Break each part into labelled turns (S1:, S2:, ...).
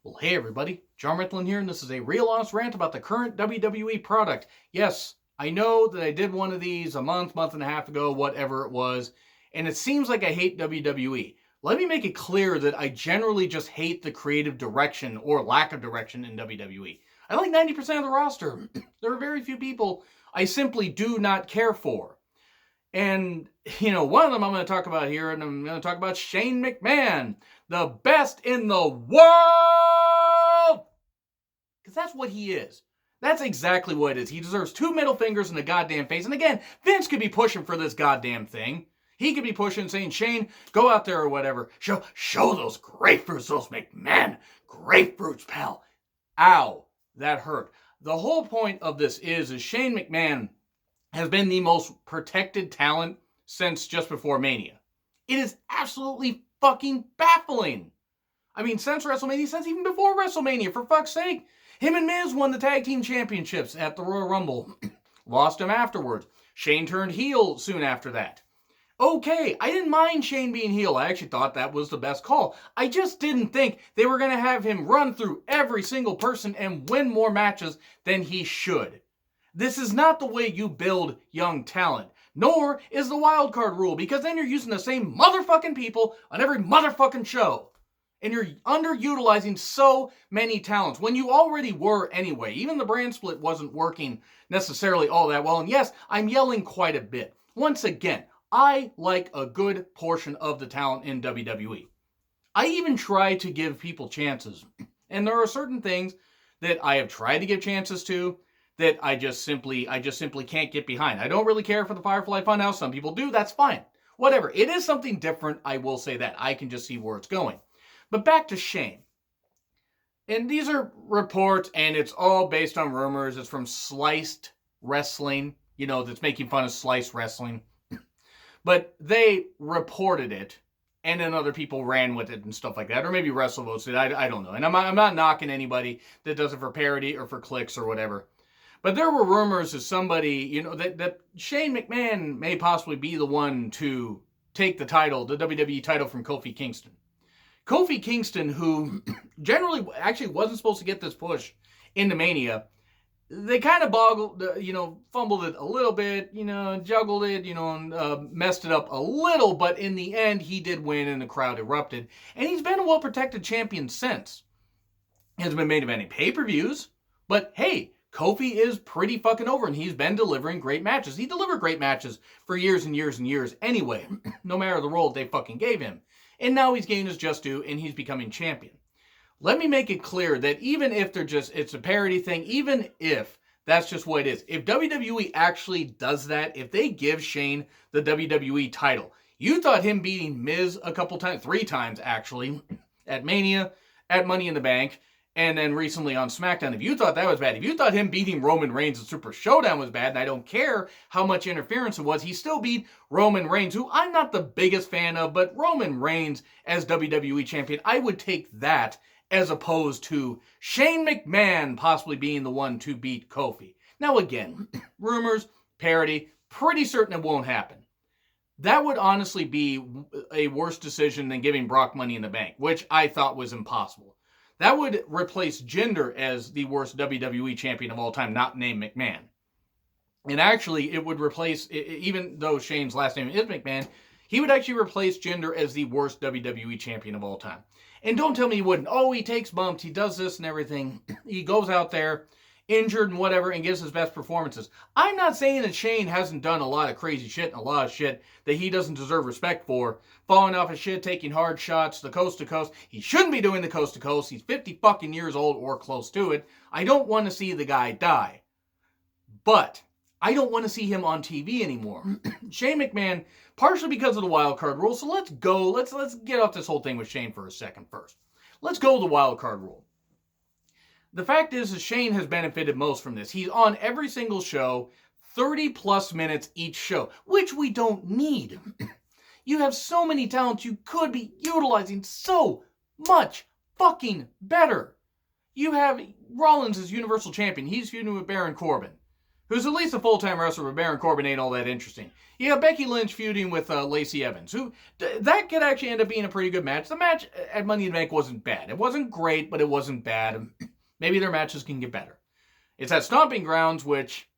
S1: Well, hey everybody, John Ritlin here, and this is a real honest rant about the current WWE product. Yes, I know that I did one of these a month and a half ago, whatever it was, and it seems like I hate WWE. Let me make it clear that I generally just hate the creative direction or lack of direction in WWE. I like 90% of the roster. There are very few people I simply do not care for. And, one of them I'm going to talk about here, and I'm going to talk about Shane McMahon, the best in the world! Because that's what he is. That's exactly what it is. He deserves 2 middle fingers in the goddamn face. And again, Vince could be pushing for this goddamn thing. He could be pushing, saying, Shane, go out there or whatever. Show those grapefruits, those McMahon grapefruits, pal. Ow, that hurt. The whole point of this is Shane McMahon has been the most protected talent since just before Mania. It is absolutely fucking baffling. I mean, since WrestleMania, since even before WrestleMania, for fuck's sake. Him and Miz won the tag team championships at the Royal Rumble. Lost them afterwards. Shane turned heel soon after that. Okay, I didn't mind Shane being heel. I actually thought that was the best call. I just didn't think they were going to have him run through every single person and win more matches than he should. This is not the way you build young talent, nor is the Wildcard Rule, because then you're using the same motherfucking people on every motherfucking show. And you're underutilizing so many talents when you already were anyway. Even the brand split wasn't working necessarily all that well. And yes, I'm yelling quite a bit. Once again, I like a good portion of the talent in WWE. I even try to give people chances. And there are certain things that I have tried to give chances to that I just simply can't get behind. I don't really care for the Firefly Funhouse. Some people do. That's fine. Whatever. It is something different. I will say that. I can just see where it's going. But back to Shane. And these are reports, and it's all based on rumors. It's from Sliced Wrestling, that's making fun of Sliced Wrestling. But they reported it, and then other people ran with it and stuff like that. Or maybe WrestleVotes did. I don't know. And I'm not knocking anybody that does it for parody or for clicks or whatever. But there were rumors of somebody, that Shane McMahon may possibly be the one to take the title, the WWE title from Kofi Kingston. Kofi Kingston, who generally actually wasn't supposed to get this push into Mania, they kind of fumbled it a little bit, juggled it, and messed it up a little, but in the end, he did win and the crowd erupted. And he's been a well-protected champion since. He hasn't been main eventing pay-per-views, but hey, Kofi is pretty fucking over, and he's been delivering great matches. He delivered great matches for years and years and years anyway, no matter the role they fucking gave him. And now he's gained his just due, and he's becoming champion. Let me make it clear that even if it's a parody thing, even if that's just what it is, if WWE actually does that, if they give Shane the WWE title, you thought him beating Miz a couple times, 3 times actually, at Mania, at Money in the Bank, and then recently on SmackDown, if you thought that was bad, if you thought him beating Roman Reigns at Super Showdown was bad, and I don't care how much interference it was, he still beat Roman Reigns, who I'm not the biggest fan of, but Roman Reigns as WWE champion, I would take that as opposed to Shane McMahon possibly being the one to beat Kofi. Now again, rumors, parody, pretty certain it won't happen. That would honestly be a worse decision than giving Brock Money in the Bank, which I thought was impossible. That would replace Jinder as the worst WWE champion of all time, not named McMahon. And actually, it would replace, even though Shane's last name is McMahon, he would actually replace Jinder as the worst WWE champion of all time. And don't tell me he wouldn't. Oh, he takes bumps, he does this and everything. He goes out there, injured and whatever, and gives his best performances. I'm not saying that Shane hasn't done a lot of crazy shit and a lot of shit that he doesn't deserve respect for. Falling off his shit, taking hard shots, the coast to coast. He shouldn't be doing the coast to coast. He's 50 fucking years old or close to it. I don't want to see the guy die. But I don't want to see him on TV anymore. Shane McMahon, partially because of the Wildcard Rule. So let's go. Let's get off this whole thing with Shane for a second first. Let's go to the Wildcard Rule. The fact is Shane has benefited most from this. He's on every single show, 30 plus minutes each show, which we don't need. You have so many talents you could be utilizing so much fucking better. You have Rollins as Universal Champion. He's feuding with Baron Corbin, who's at least a full-time wrestler, but Baron Corbin ain't all that interesting. You got Becky Lynch feuding with Lacey Evans, who that could actually end up being a pretty good match. The match at Money in the Bank wasn't bad. It wasn't great, but it wasn't bad. Maybe their matches can get better. It's at Stomping Grounds, which,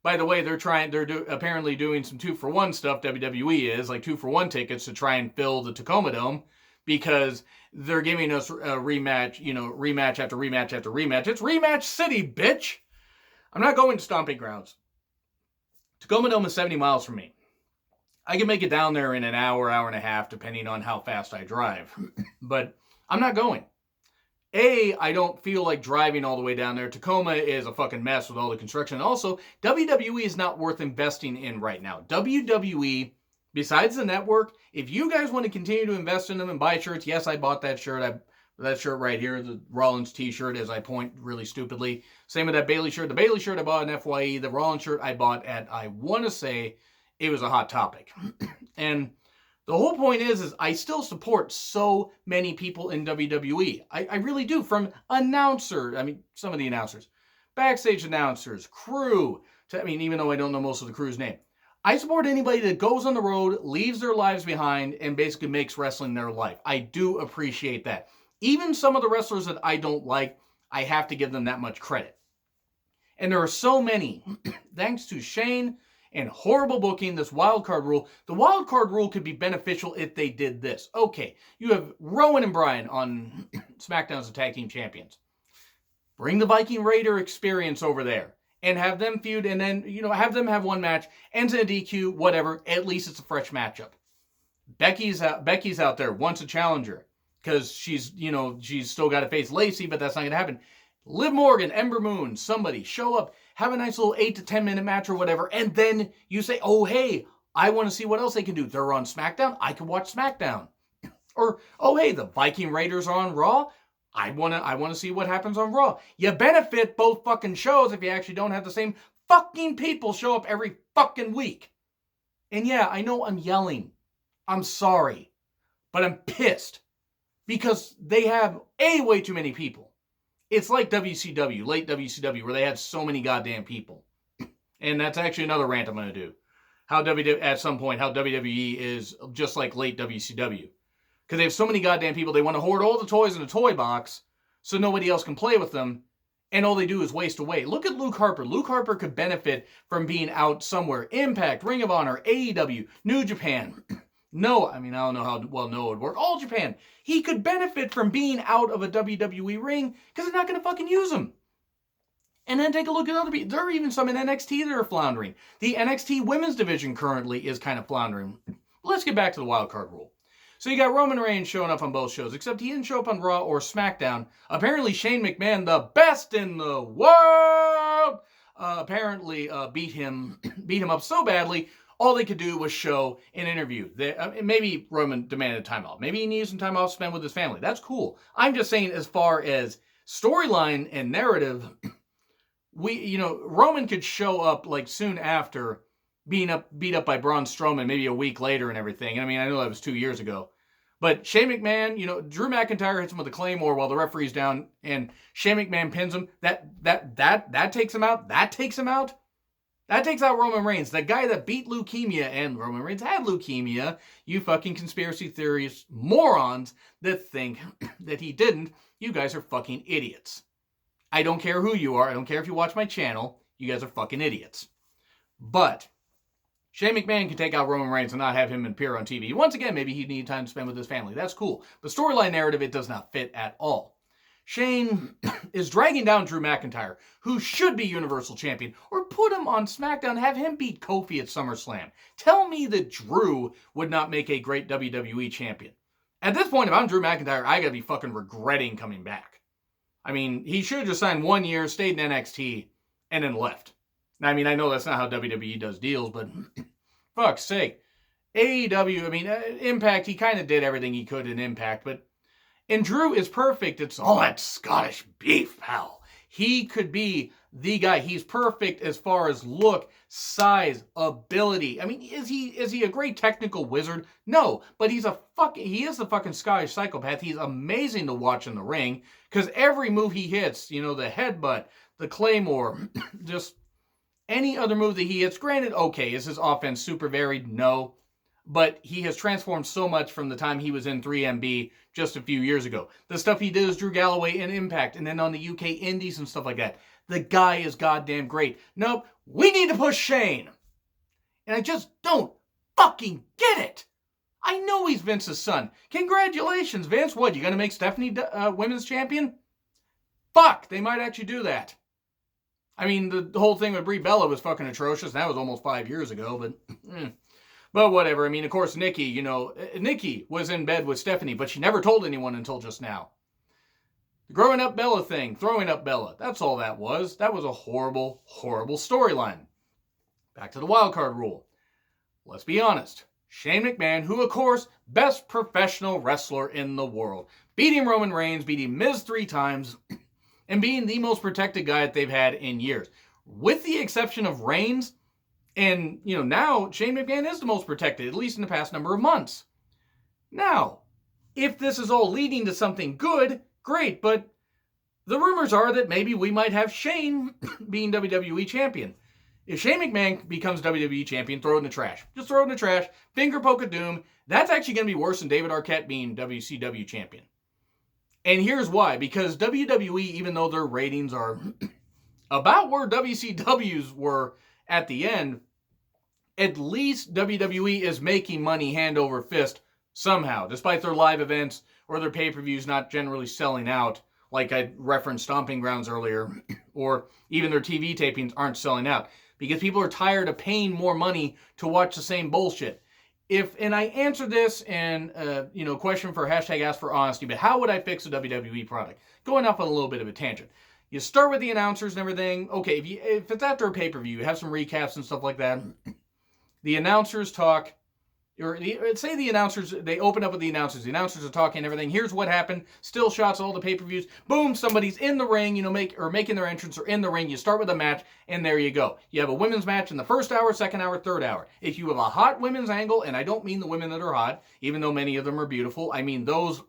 S1: by the way, they're apparently doing some 2-for-1 stuff. WWE is like 2-for-1 tickets to try and fill the Tacoma Dome, because they're giving us a rematch, rematch after rematch after rematch. It's rematch city, bitch. I'm not going to Stomping Grounds. Tacoma Dome is 70 miles from me. I can make it down there in an hour, hour and a half, depending on how fast I drive. But I'm not going. I don't feel like driving all the way down there. Tacoma is a fucking mess with all the construction. And also, WWE is not worth investing in right now. WWE, besides the network, if you guys want to continue to invest in them and buy shirts, yes, I bought that shirt. That shirt right here, the Rollins t-shirt, as I point really stupidly. Same with that Bayley shirt. The Bayley shirt I bought at FYE. The Rollins shirt I bought at, I want to say, it was a Hot Topic. And the whole point is I still support so many people in WWE. I really do. From some of the announcers, backstage announcers, crew, even though I don't know most of the crew's name. I support anybody that goes on the road, leaves their lives behind, and basically makes wrestling their life. I do appreciate that. Even some of the wrestlers that I don't like, I have to give them that much credit. And there are so many, thanks to Shane and horrible booking, this Wildcard Rule. The Wildcard Rule could be beneficial if they did this. Okay, you have Rowan and Bryan on SmackDown as the tag team champions. Bring the Viking Raider experience over there and have them feud, and then, have them have one match, ends in a DQ, whatever. At least it's a fresh matchup. Becky's out there, wants a challenger, because she's still got to face Lacey, but that's not going to happen. Liv Morgan, Ember Moon, somebody show up, have a nice little 8 to 10 minute match or whatever, and then you say, oh, hey, I want to see what else they can do. They're on SmackDown. I can watch SmackDown. Or, oh, hey, the Viking Raiders are on Raw. I want to see what happens on Raw. You benefit both fucking shows if you actually don't have the same fucking people show up every fucking week. And yeah, I know I'm yelling. I'm sorry. But I'm pissed. Because they have way too many people. It's like WCW, late WCW, where they had so many goddamn people. And that's actually another rant I'm going to do. At some point, how WWE is just like late WCW. Because they have so many goddamn people, they want to hoard all the toys in a toy box so nobody else can play with them. And all they do is waste away. Look at Luke Harper. Luke Harper could benefit from being out somewhere. Impact, Ring of Honor, AEW, New Japan. No, I don't know how well Noah would work. All Japan. He could benefit from being out of a WWE ring because they're not going to fucking use him. And then take a look at other people. There are even some in NXT that are floundering. The NXT women's division currently is kind of floundering. Let's get back to the Wildcard Rule. So you got Roman Reigns showing up on both shows, except he didn't show up on Raw or SmackDown. Apparently Shane McMahon, the best in the world, beat him up so badly, all they could do was show an interview. Maybe Roman demanded time off. Maybe he needed some time off to spend with his family. That's cool. I'm just saying, as far as storyline and narrative, Roman could show up like soon after beat up by Braun Strowman, maybe a week later and everything. I know that was 2 years ago. But Shane McMahon, Drew McIntyre hits him with a Claymore while the referee's down, and Shane McMahon pins him. That takes him out. That takes him out. That takes out Roman Reigns, the guy that beat leukemia, and Roman Reigns had leukemia. You fucking conspiracy theorists, morons that think that he didn't. You guys are fucking idiots. I don't care who you are. I don't care if you watch my channel. You guys are fucking idiots. But Shane McMahon can take out Roman Reigns and not have him appear on TV. Once again, maybe he needed time to spend with his family. That's cool. But storyline narrative, it does not fit at all. Shane is dragging down Drew McIntyre, who should be Universal Champion, or put him on SmackDown, have him beat Kofi at SummerSlam. Tell me that Drew would not make a great WWE Champion. At this point, if I'm Drew McIntyre, I gotta be fucking regretting coming back. He should have just signed 1 year, stayed in NXT, and then left. I know that's not how WWE does deals, but fuck's sake. AEW, Impact, he kind of did everything he could in Impact, and Drew is perfect. It's all that Scottish beef, pal. He could be the guy. He's perfect as far as look, size, ability. Is he a great technical wizard? No, but he is the fucking Scottish psychopath. He's amazing to watch in the ring because every move he hits, the headbutt, the Claymore, just any other move that he hits, granted, okay, is his offense super varied? No. But he has transformed so much from the time he was in 3MB just a few years ago. The stuff he did as Drew Galloway in Impact and then on the UK Indies and stuff like that. The guy is goddamn great. Nope, we need to push Shane. And I just don't fucking get it. I know he's Vince's son. Congratulations, Vince. What, you gonna make Stephanie women's champion? Fuck, they might actually do that. I mean, the whole thing with Brie Bella was fucking atrocious. That was almost 5 years ago, but whatever. I mean, of course, Nikki, Nikki was in bed with Stephanie, but she never told anyone until just now. The growing up Bella thing, throwing up Bella, that's all that was. That was a horrible, horrible storyline. Back to the wildcard rule. Let's be honest. Shane McMahon, who, of course, best professional wrestler in the world, beating Roman Reigns, beating Miz 3 times, and being the most protected guy that they've had in years. With the exception of Reigns, and, now Shane McMahon is the most protected, at least in the past number of months. Now, if this is all leading to something good, great, but the rumors are that maybe we might have Shane being WWE champion. If Shane McMahon becomes WWE champion, throw it in the trash. Just throw it in the trash, finger poke of doom. That's actually going to be worse than David Arquette being WCW champion. And here's why. Because WWE, even though their ratings are about where WCW's were at the end, at least WWE is making money hand over fist somehow, despite their live events or their pay-per-views not generally selling out, like I referenced Stomping Grounds earlier, or even their TV tapings aren't selling out, because people are tired of paying more money to watch the same bullshit. And I answered this in, question for hashtag Ask for Honesty, but how would I fix a WWE product? Going off on a little bit of a tangent. You start with the announcers and everything. Okay, if it's after a pay-per-view, you have some recaps and stuff like that. The announcers talk, say the announcers, they open up with the announcers. The announcers are talking and everything. Here's what happened. Still shots, all the pay-per-views. Boom, somebody's in the ring, making their entrance or in the ring. You start with a match, and there you go. You have a women's match in the first hour, second hour, third hour. If you have a hot women's angle, and I don't mean the women that are hot, even though many of them are beautiful. I mean those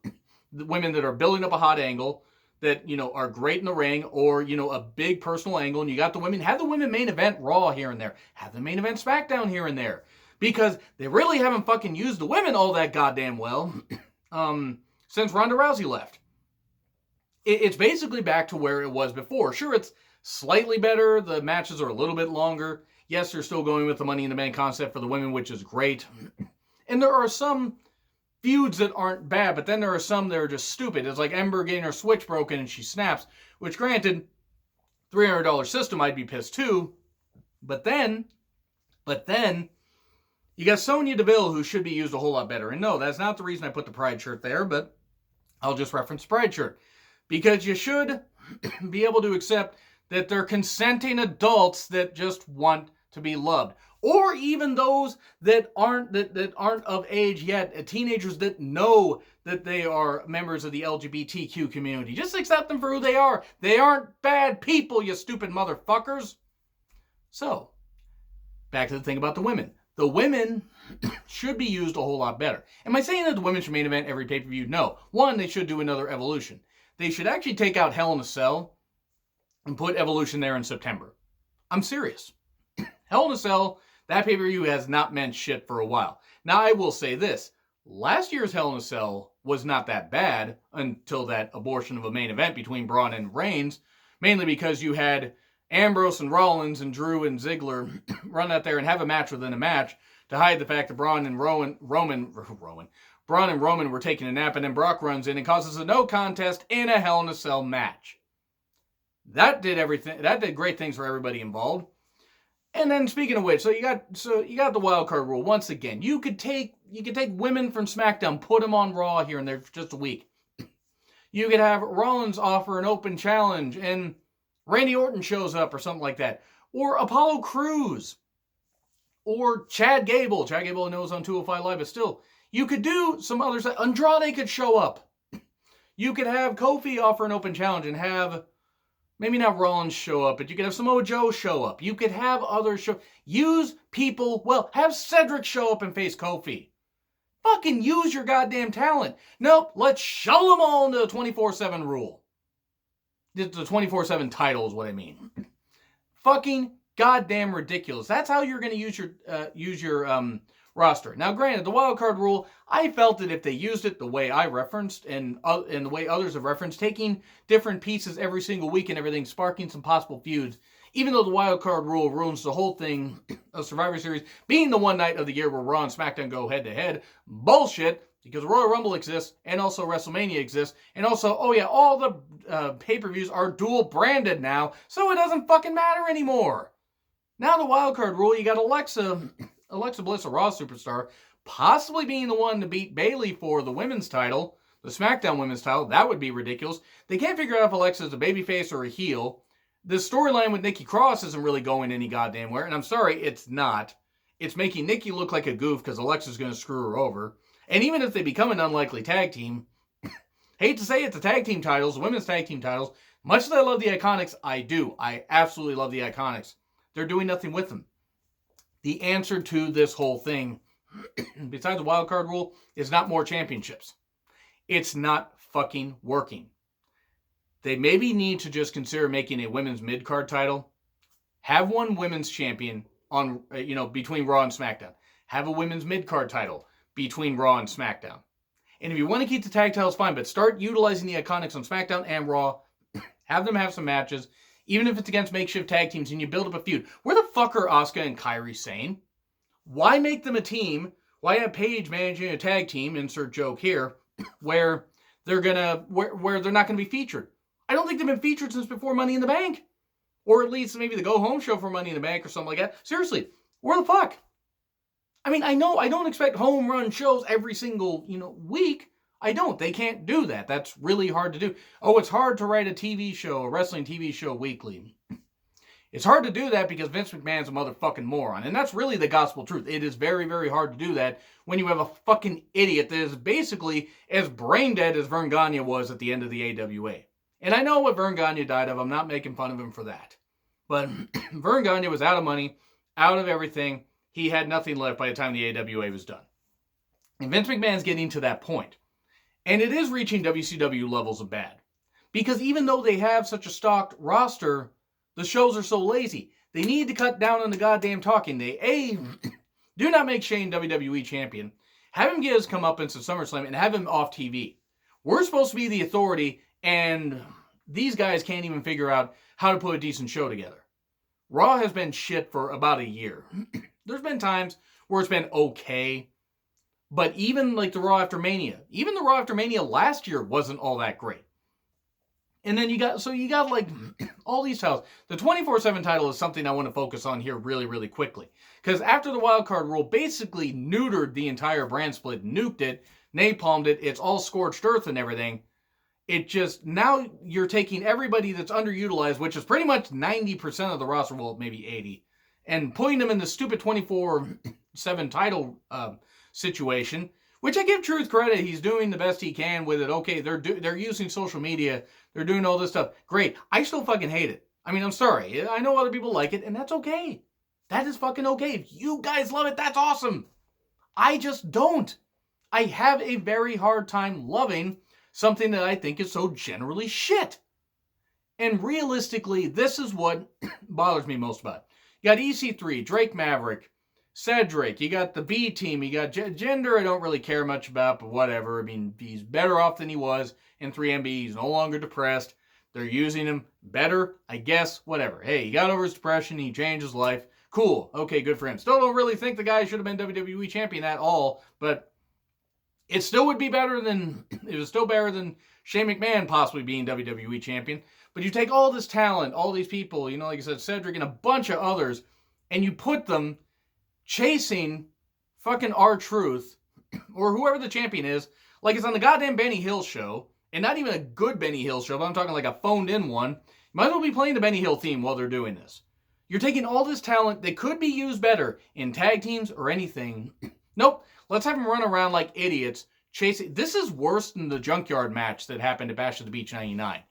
S1: women that are building up a hot angle that, are great in the ring, or, a big personal angle, and you got the women. Have the women main event Raw here and there. Have the main event SmackDown here and there. Because they really haven't fucking used the women all that goddamn well since Ronda Rousey left. It's basically back to where it was before. Sure, it's slightly better. The matches are a little bit longer. Yes, they're still going with the Money in the Bank concept for the women, which is great. And there are some feuds that aren't bad, but then there are some that are just stupid. It's like Ember getting her switch broken and she snaps, which granted, $300 system, I'd be pissed too. But then, you got Sonya Deville, who should be used a whole lot better. And no, that's not the reason I put the Pride shirt there, but I'll just reference the Pride shirt. Because you should be able to accept that they're consenting adults that just want to be loved. Or even those that aren't of age yet, teenagers that know that they are members of the LGBTQ community. Just accept them for who they are. They aren't bad people, you stupid motherfuckers. So, back to the thing about the women. The women should be used a whole lot better. Am I saying that the women should main event every pay-per-view? No. One, they should do another Evolution. They should actually take out Hell in a Cell and put Evolution there in September. I'm serious. Hell in a Cell, that pay-per-view has not meant shit for a while. Now, I will say this. Last year's Hell in a Cell was not that bad until that abortion of a main event between Braun and Reigns, mainly because you had Ambrose and Rollins and Drew and Ziggler run out there and have a match within a match to hide the fact that Braun and Roman were taking a nap, and then Brock runs in and causes a no contest in a Hell in a Cell match. That did everything. That did great things for everybody involved. And then speaking of which, so you got the wildcard rule. Once again, you could take women from SmackDown, put them on Raw here and there for just a week. You could have Rollins offer an open challenge and Randy Orton shows up or something like that. Or Apollo Crews. Or Chad Gable. Chad Gable, I know, is on 205 Live, but still. You could do some other stuff. Andrade could show up. You could have Kofi offer an open challenge and have, maybe not Rollins show up, but you could have Samoa Joe show up. You could have others show. Use people, have Cedric show up and face Kofi. Fucking use your goddamn talent. Nope, let's shove them all into the 24/7 rule. The 24/7 title is what I mean. Fucking goddamn ridiculous. That's how you're going to use your roster. Now, granted, the wildcard rule, I felt that if they used it the way I referenced and the way others have referenced, taking different pieces every single week and everything, sparking some possible feuds, even though the wildcard rule ruins the whole thing of Survivor Series being the one night of the year where Raw and SmackDown go head-to-head, bullshit, because Royal Rumble exists, and also WrestleMania exists, and also, oh yeah, all the pay-per-views are dual-branded now, so it doesn't fucking matter anymore. Now the wildcard rule, you got Alexa Bliss, a Raw superstar, possibly being the one to beat Bayley for the women's title, the SmackDown women's title. That would be ridiculous. They can't figure out if Alexa is a babyface or a heel. The storyline with Nikki Cross isn't really going any goddamn where, and I'm sorry, it's not. It's making Nikki look like a goof because Alexa's going to screw her over. And even if they become an unlikely tag team, hate to say it, the tag team titles, the women's tag team titles, much as I love the Iconics, I do. I absolutely love the Iconics. They're doing nothing with them. The answer to this whole thing, besides the wildcard rule, is not more championships. It's not fucking working. They maybe need to just consider making a women's mid-card title. Have one women's champion on, between Raw and SmackDown. Have a women's mid-card title between Raw and SmackDown. And if you want to keep the tag titles, fine, but start utilizing the Iconics on SmackDown and Raw. Have them have some matches, even if it's against makeshift tag teams, and you build up a feud. Where the fuck are Asuka and Kairi Sane? Why make them a team? Why have Paige managing a tag team, insert joke here, where they're not gonna be featured? I don't think they've been featured since before Money in the Bank. Or at least maybe the go-home show for Money in the Bank or something like that. Seriously, where the fuck? I mean, I know I don't expect home run shows every single, week. I don't. They can't do that. That's really hard to do. Oh, it's hard to write a TV show, a wrestling TV show weekly. It's hard to do that because Vince McMahon's a motherfucking moron. And that's really the gospel truth. It is very, very hard to do that when you have a fucking idiot that is basically as brain dead as Vern Gagne was at the end of the AWA. And I know what Vern Gagne died of. I'm not making fun of him for that. But Vern Gagne was out of money, out of everything. He had nothing left by the time the AWA was done. And Vince McMahon's getting to that point. And it is reaching WCW levels of bad. Because even though they have such a stocked roster, the shows are so lazy. They need to cut down on the goddamn talking. They, do not make Shane WWE champion. Have him get his comeuppance at SummerSlam and have him off TV. We're supposed to be the authority, and these guys can't even figure out how to put a decent show together. Raw has been shit for about a year. There's been times where it's been okay. But even like the Raw After Mania, even the Raw After Mania last year wasn't all that great. And then you got like all these titles. The 24/7 title is something I want to focus on here really, really quickly. Because after the wildcard rule basically neutered the entire brand split, nuked it, napalmed it, it's all scorched earth and everything. It just, now you're taking everybody that's underutilized, which is pretty much 90% of the roster, well, maybe 80, and putting them in the stupid 24/7 title situation, which I give Truth credit. He's doing the best he can with it. Okay, they're using social media. They're doing all this stuff. Great. I still fucking hate it. I mean, I'm sorry. I know other people like it, and that's okay. That is fucking okay. If you guys love it, that's awesome. I just don't. I have a very hard time loving something that I think is so generally shit. And realistically, this is what bothers me most about it. You got EC3, Drake Maverick, Cedric, you got the B team, you got Gender I don't really care much about, but whatever. I mean, he's better off than he was in 3MB. He's no longer depressed. They're using him better, I guess, whatever. Hey, he got over his depression, he changed his life. Cool. Okay, good for him. Still don't really think the guy should have been WWE champion at all, but it still would be better than, it was still better than Shane McMahon possibly being WWE champion. But you take all this talent, all these people, like I said, Cedric and a bunch of others, and you put them chasing fucking R-Truth, or whoever the champion is, like it's on the goddamn Benny Hill show, and not even a good Benny Hill show, but I'm talking like a phoned-in one. You might as well be playing the Benny Hill theme while they're doing this. You're taking all this talent that could be used better in tag teams or anything. Nope. Let's have them run around like idiots chasing. This is worse than the Junkyard match that happened at Bash at the Beach 99.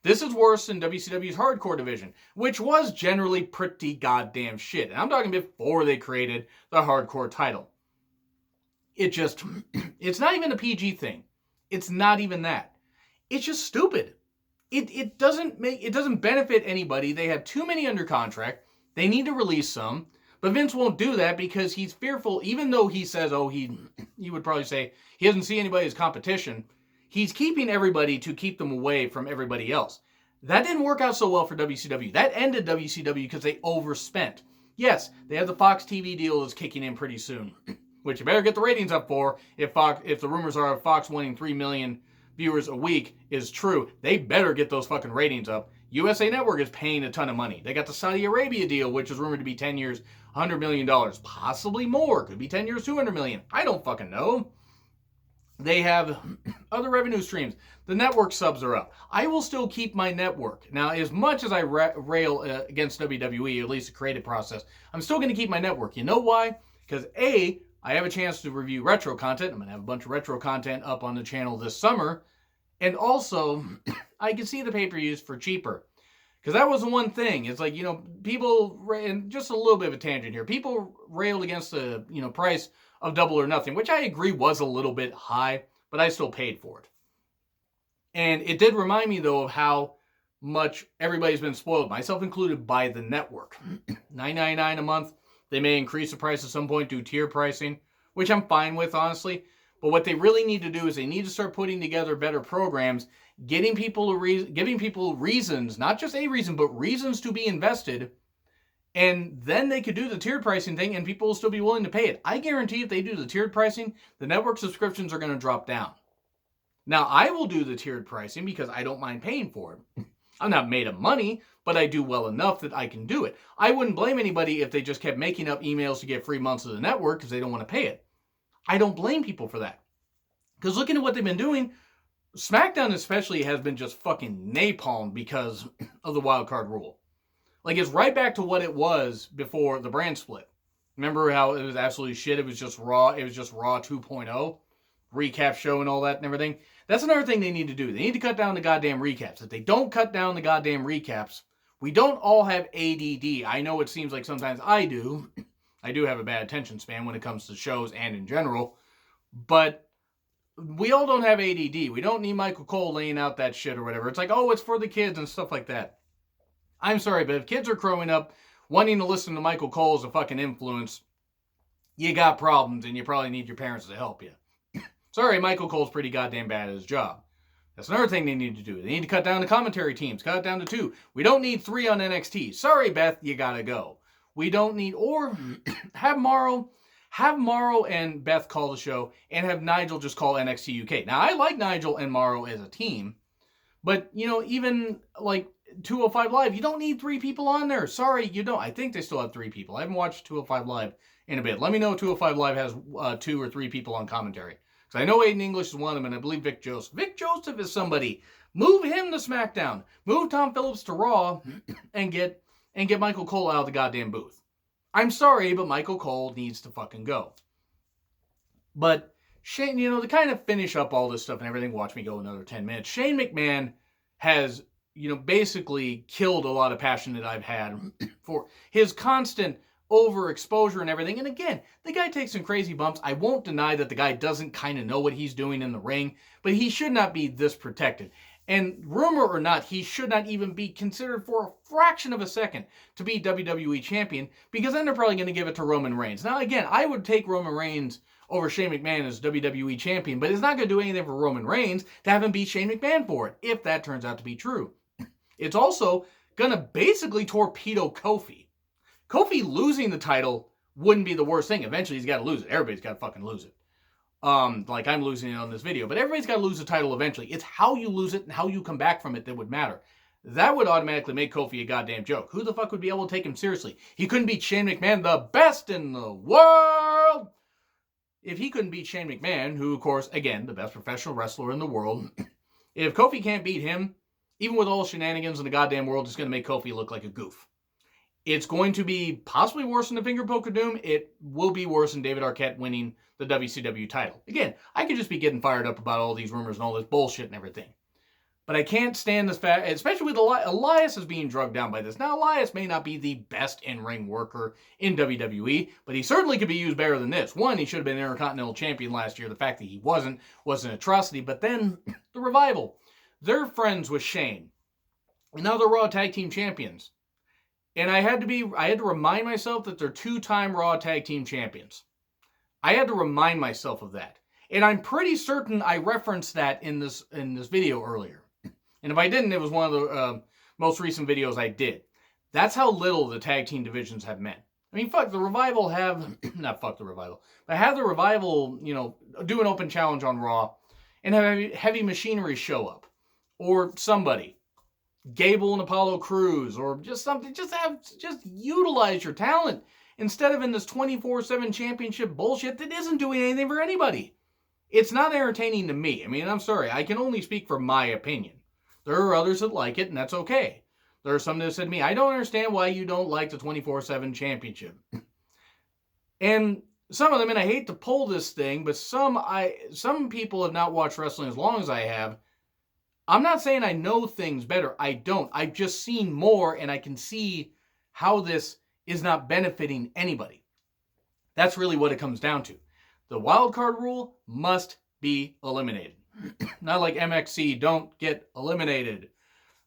S1: This is worse than WCW's hardcore division, which was generally pretty goddamn shit. And I'm talking before they created the hardcore title. It's not even a PG thing. It's not even that. It's just stupid. It doesn't benefit anybody. They have too many under contract. They need to release some. But Vince won't do that because he's fearful, even though he says, he would probably say he doesn't see anybody as competition. He's keeping everybody to keep them away from everybody else. That didn't work out so well for WCW. That ended WCW because they overspent. Yes, they have the Fox TV deal that's kicking in pretty soon, which you better get the ratings up for. If the rumors are of Fox wanting 3 million viewers a week is true, they better get those fucking ratings up. USA Network is paying a ton of money. They got the Saudi Arabia deal, which is rumored to be 10 years, $100 million. Possibly more. Could be 10 years, $200 million. I don't fucking know. They have other revenue streams. The network subs are up. I will still keep my network. Now, as much as I rail against WWE, at least the creative process, I'm still going to keep my network. You know why? Because A, I have a chance to review retro content. I'm going to have a bunch of retro content up on the channel this summer. And also, I can see the pay-per-views for cheaper. Because that was the one thing. It's like, people, and just a little bit of a tangent here, people railed against the, price of Double or Nothing, which I agree was a little bit high, but I still paid for it. And it did remind me, though, of how much everybody's been spoiled, myself included, by the network. $9.99 a month. They may increase the price at some point, do tier pricing, which I'm fine with, honestly. But what they really need to do is they need to start putting together better programs, giving people reasons, not just a reason, but reasons to be invested. And then they could do the tiered pricing thing and people will still be willing to pay it. I guarantee if they do the tiered pricing, the network subscriptions are going to drop down. Now, I will do the tiered pricing because I don't mind paying for it. I'm not made of money, but I do well enough that I can do it. I wouldn't blame anybody if they just kept making up emails to get free months of the network because they don't want to pay it. I don't blame people for that. Because looking at what they've been doing, SmackDown especially has been just fucking napalm because of the Wildcard Rule. Like, it's right back to what it was before the brand split. Remember how it was absolutely shit? It was just Raw 2.0. Recap show and all that and everything. That's another thing they need to do. They need to cut down the goddamn recaps. If they don't cut down the goddamn recaps, we don't all have ADD. I know it seems like sometimes I do. I do have a bad attention span when it comes to shows and in general. But we all don't have ADD. We don't need Michael Cole laying out that shit or whatever. It's like, it's for the kids and stuff like that. I'm sorry, but if kids are growing up wanting to listen to Michael Cole as a fucking influence, you got problems and you probably need your parents to help you. Sorry, Michael Cole's pretty goddamn bad at his job. That's another thing they need to do. They need to cut down the commentary teams. Cut it down to 2. We don't need 3 on NXT. Sorry, Beth, you gotta go. We don't need, or have Morrow and Beth call the show and have Nigel just call NXT UK. Now, I like Nigel and Morrow as a team, but, even like 205 Live, you don't need 3 people on there. Sorry, you don't. I think they still have 3 people. I haven't watched 205 Live in a bit. Let me know if 205 Live has 2 or 3 people on commentary. Because I know Aiden English is one of them, and I believe Vic Joseph. Vic Joseph is somebody. Move him to SmackDown. Move Tom Phillips to Raw and get Michael Cole out of the goddamn booth. I'm sorry, but Michael Cole needs to fucking go. But Shane, to kind of finish up all this stuff and everything, watch me go another 10 minutes. Shane McMahon has, basically killed a lot of passion that I've had for his constant overexposure and everything. And again, the guy takes some crazy bumps. I won't deny that the guy doesn't kind of know what he's doing in the ring, but he should not be this protected. And rumor or not, he should not even be considered for a fraction of a second to be WWE champion, because then they're probably going to give it to Roman Reigns. Now, again, I would take Roman Reigns over Shane McMahon as WWE champion, but it's not going to do anything for Roman Reigns to have him beat Shane McMahon for it, if that turns out to be true. It's also going to basically torpedo Kofi. Kofi losing the title wouldn't be the worst thing. Eventually, he's got to lose it. Everybody's got to fucking lose it. Like I'm losing it on this video, but everybody's got to lose the title eventually. It's how you lose it and how you come back from it that would matter. That would automatically make Kofi a goddamn joke. Who the fuck would be able to take him seriously? He couldn't beat Shane McMahon, the best in the world. If he couldn't beat Shane McMahon, who, of course, again, the best professional wrestler in the world, if Kofi can't beat him, even with all the shenanigans in the goddamn world, it's going to make Kofi look like a goof. It's going to be possibly worse than the Finger Poke of Doom. It will be worse than David Arquette winning the WCW title. Again, I could just be getting fired up about all these rumors and all this bullshit and everything. But I can't stand this fact, especially with Elias is being drugged down by this. Now, Elias may not be the best in-ring worker in WWE, but he certainly could be used better than this. One, he should have been Intercontinental Champion last year. The fact that he wasn't was an atrocity. But then, the Revival. They're friends with Shane. And now they're Raw Tag Team Champions. And I had to remind myself that they're 2-time Raw Tag Team Champions. I had to remind myself of that. And I'm pretty certain I referenced that in this video earlier. And if I didn't, it was one of the most recent videos I did. That's how little the tag team divisions have meant. I mean, fuck, the Revival have, not fuck the Revival, but have the Revival, do an open challenge on Raw and have Heavy Machinery show up. Or somebody. Gable and Apollo Crews, or just something, just utilize your talent instead of in this 24/7 championship bullshit that isn't doing anything for anybody. It's not entertaining to me. I mean, I'm sorry, I can only speak for my opinion. There are others that like it, and that's okay. There are some that said to me, I don't understand why you don't like the 24/7 championship. And some of them, and I hate to pull this thing, but some people have not watched wrestling as long as I have. I'm not saying I know things better. I don't. I've just seen more, and I can see how this is not benefiting anybody. That's really what it comes down to. The wildcard rule must be eliminated. Not like MXC, don't get eliminated.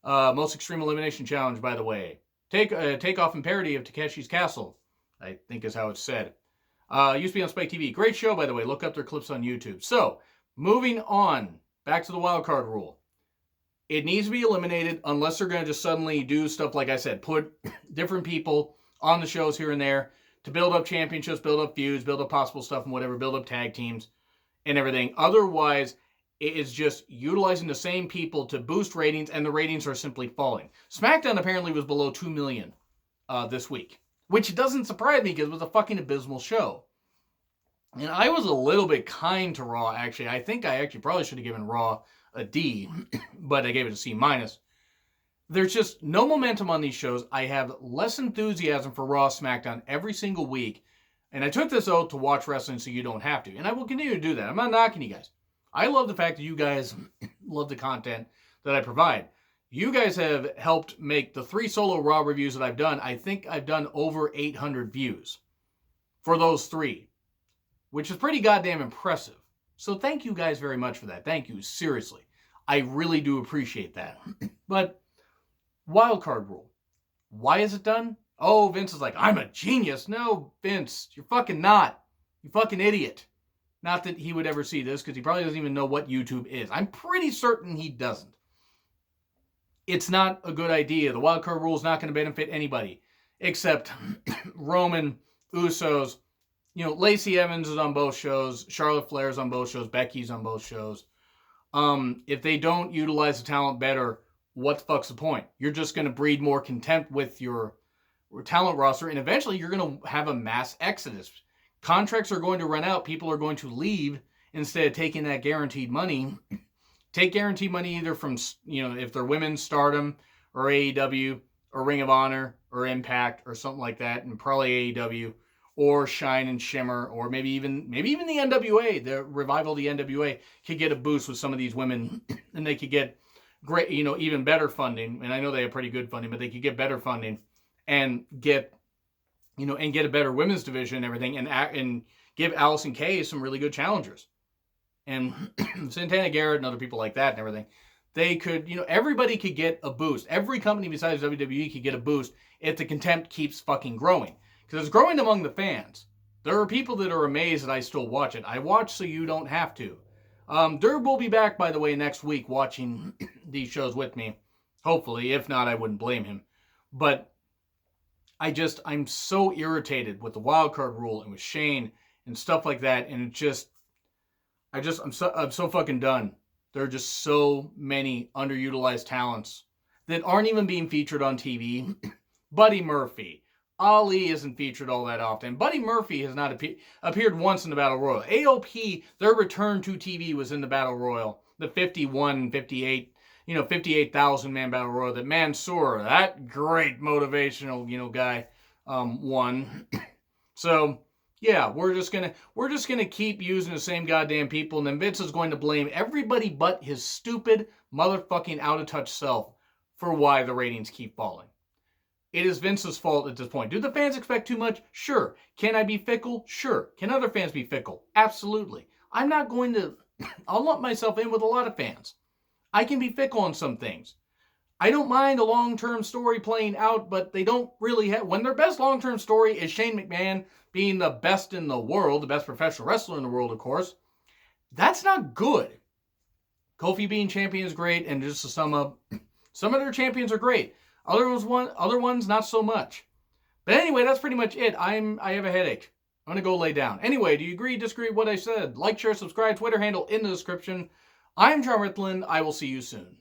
S1: Most Extreme Elimination Challenge, by the way. Takeoff and parody of Takeshi's Castle, I think is how it's said. Used to be on Spike TV. Great show, by the way. Look up their clips on YouTube. So, moving on. Back to the wildcard rule. It needs to be eliminated unless they're going to just suddenly do stuff, like I said, put different people on the shows here and there to build up championships, build up feuds, build up possible stuff and whatever, build up tag teams and everything. Otherwise, it is just utilizing the same people to boost ratings, and the ratings are simply falling. SmackDown apparently was below 2 million this week, which doesn't surprise me because it was a fucking abysmal show. And I was a little bit kind to Raw, actually. I think I actually probably should have given Raw a D, but I gave it a C-. There's just no momentum on these shows. I have less enthusiasm for Raw, SmackDown every single week, and I took this oath to watch wrestling so you don't have to, and I will continue to do that. I'm not knocking you guys. I love the fact that you guys love the content that I provide. You guys have helped make the 3 solo Raw reviews that I've done. I think I've done over 800 views for those 3, which is pretty goddamn impressive. So thank you guys very much for that. Thank you, seriously. I really do appreciate that. But wildcard rule. Why is it done? Oh, Vince is like, I'm a genius. No, Vince, you're fucking not. You fucking idiot. Not that he would ever see this, because he probably doesn't even know what YouTube is. I'm pretty certain he doesn't. It's not a good idea. The wildcard rule is not going to benefit anybody, except Roman, Usos. Lacey Evans is on both shows. Charlotte Flair's on both shows. Becky's on both shows. If they don't utilize the talent better, what the fuck's the point? You're just going to breed more contempt with your talent roster, and eventually you're going to have a mass exodus. Contracts are going to run out. People are going to leave instead of taking that guaranteed money. Take guaranteed money either from, if they're women's, Stardom or AEW or Ring of Honor or Impact or something like that, and probably AEW. Or Shine and Shimmer, or maybe even the NWA, the revival of the NWA, could get a boost with some of these women, and they could get great, even better funding. And I know they have pretty good funding, but they could get better funding and get a better women's division and everything, and give Allison Kay some really good challengers, and Santana Garrett and other people like that and everything. They could, everybody could get a boost. Every company besides WWE could get a boost if the contempt keeps fucking growing. Because it's growing among the fans. There are people that are amazed that I still watch it. I watch so you don't have to. Derb will be back, by the way, next week watching these shows with me. Hopefully. If not, I wouldn't blame him. But I'm so irritated with the wildcard rule and with Shane and stuff like that. And I'm so fucking done. There are just so many underutilized talents that aren't even being featured on TV. Buddy Murphy. Ali isn't featured all that often. Buddy Murphy has not appeared once in the Battle Royal. AOP, their return to TV was in the Battle Royal. The 58,000 man Battle Royal that Mansoor, that great motivational, guy, won. So, yeah, we're just gonna keep using the same goddamn people, and then Vince is going to blame everybody but his stupid motherfucking out of touch self for why the ratings keep falling. It is Vince's fault at this point. Do the fans expect too much? Sure. Can I be fickle? Sure. Can other fans be fickle? Absolutely. I'm not going to... I'll lump myself in with a lot of fans. I can be fickle on some things. I don't mind a long-term story playing out, but they don't really have... When their best long-term story is Shane McMahon being the best in the world, the best professional wrestler in the world, of course, that's not good. Kofi being champion is great, and just to sum up, some of their champions are great. Other ones, not so much. But anyway, that's pretty much it. I have a headache. I'm going to go lay down. Anyway, do you agree, disagree with what I said? Like, share, subscribe, Twitter handle in the description. I'm John Ritlin. I will see you soon.